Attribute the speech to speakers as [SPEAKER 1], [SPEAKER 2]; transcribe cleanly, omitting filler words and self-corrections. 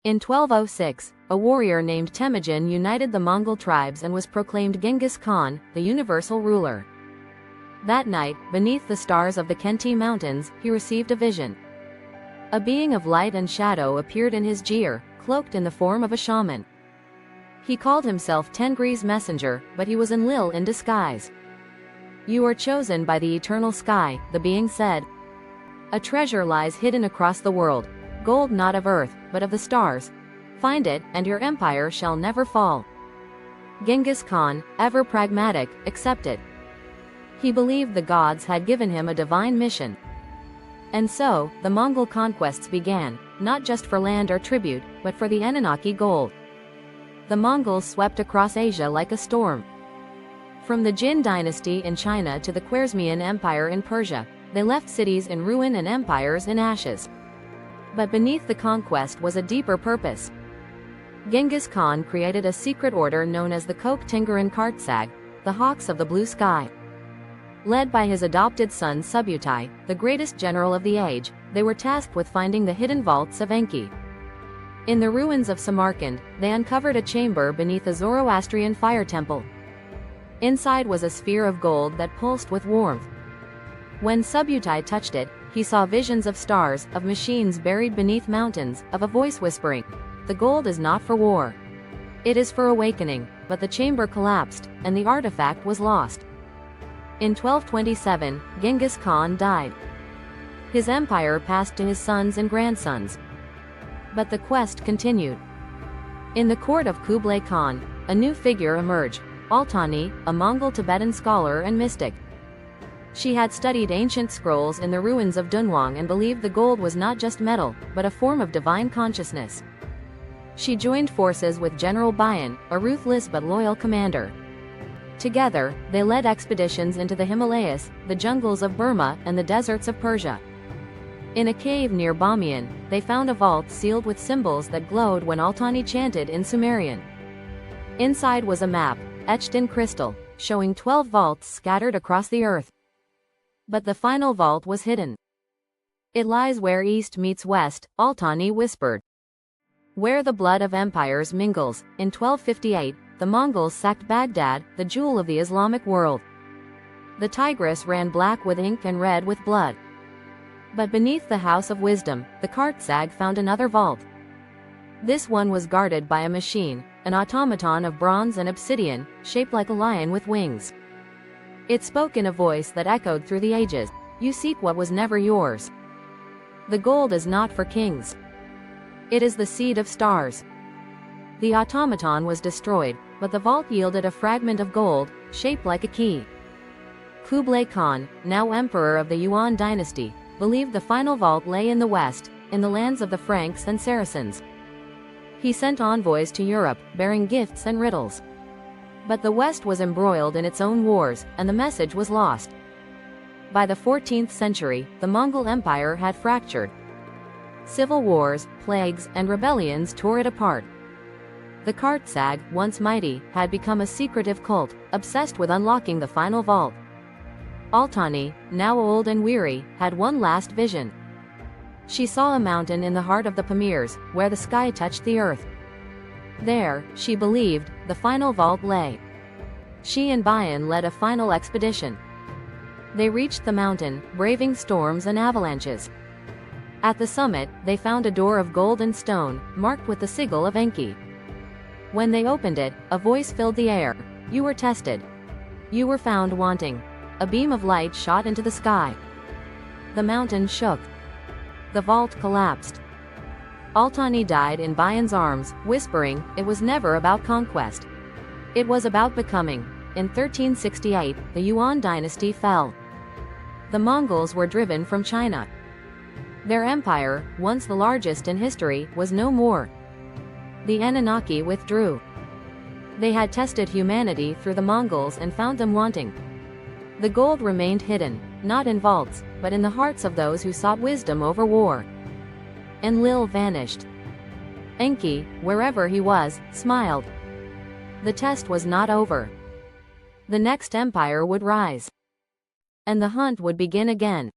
[SPEAKER 1] In 1206, a warrior named Temujin united the Mongol tribes and was proclaimed Genghis Khan, the universal ruler. That night, beneath the stars of the Khenti Mountains, he received a vision. A being of light and shadow appeared in his gyre, cloaked in the form of a shaman. He called himself Tengri's messenger, but he was Enlil in disguise. "You are chosen by the eternal sky," the being said. "A treasure lies hidden across the world, gold not of earth, but of the stars. Find it, and your empire shall never fall." Genghis Khan, ever pragmatic, accepted. He believed the gods had given him a divine mission. And so, the Mongol conquests began, not just for land or tribute, but for the Anunnaki gold. The Mongols swept across Asia like a storm. From the Jin dynasty in China to the Khwarezmian Empire in Persia, they left cities in ruin and empires in ashes. But beneath the conquest was a deeper purpose. Genghis Khan created a secret order known as the Kok Tingaran Kartsag, the Hawks of the Blue Sky. Led by his adopted son Subutai, the greatest general of the age, they were tasked with finding the hidden vaults of Enki. In the ruins of Samarkand, they uncovered a chamber beneath a Zoroastrian fire temple. Inside was a sphere of gold that pulsed with warmth. When Subutai touched it, he saw visions of stars, of machines buried beneath mountains, of a voice whispering, "The gold is not for war. It is for awakening." But the chamber collapsed, and the artifact was lost. In 1227, Genghis Khan died. His empire passed to his sons and grandsons. But the quest continued. In the court of Kublai Khan, a new figure emerged, Altani, a Mongol-Tibetan scholar and mystic. She had studied ancient scrolls in the ruins of Dunhuang and believed the gold was not just metal, but a form of divine consciousness. She joined forces with General Bayan, a ruthless but loyal commander. Together, they led expeditions into the Himalayas, the jungles of Burma, and the deserts of Persia. In a cave near Bamiyan, they found a vault sealed with symbols that glowed when Altani chanted in Sumerian. Inside was a map, etched in crystal, showing 12 vaults scattered across the earth. But the final vault was hidden. "It lies where east meets west," Altani whispered. "Where the blood of empires mingles." In 1258, the Mongols sacked Baghdad, the jewel of the Islamic world. The Tigris ran black with ink and red with blood. But beneath the House of Wisdom, the Kartsag found another vault. This one was guarded by a machine, an automaton of bronze and obsidian, shaped like a lion with wings. It spoke in a voice that echoed through the ages, "You seek what was never yours. The gold is not for kings. It is the seed of stars." The automaton was destroyed, but the vault yielded a fragment of gold, shaped like a key. Kublai Khan, now emperor of the Yuan dynasty, believed the final vault lay in the west, in the lands of the Franks and Saracens. He sent envoys to Europe, bearing gifts and riddles. But the West was embroiled in its own wars, and the message was lost. By the 14th century, the Mongol Empire had fractured. Civil wars, plagues, and rebellions tore it apart. The Kartsag, once mighty, had become a secretive cult, obsessed with unlocking the final vault. Altani, now old and weary, had one last vision. She saw a mountain in the heart of the Pamirs, where the sky touched the earth. There, she believed, the final vault lay. She and Bayan led a final expedition. They reached the mountain, braving storms and avalanches. At the summit, they found a door of gold and stone, marked with the sigil of Enki. When they opened it, a voice filled the air. "You were tested. You were found wanting." A beam of light shot into the sky. The mountain shook. The vault collapsed. Altani died in Bayan's arms, whispering, "It was never about conquest. It was about becoming." In 1368, the Yuan dynasty fell. The Mongols were driven from China. Their empire, once the largest in history, was no more. The Anunnaki withdrew. They had tested humanity through the Mongols and found them wanting. The gold remained hidden, not in vaults, but in the hearts of those who sought wisdom over war. Enlil vanished. Enki, wherever he was, smiled. The test was not over. The next empire would rise. And the hunt would begin again.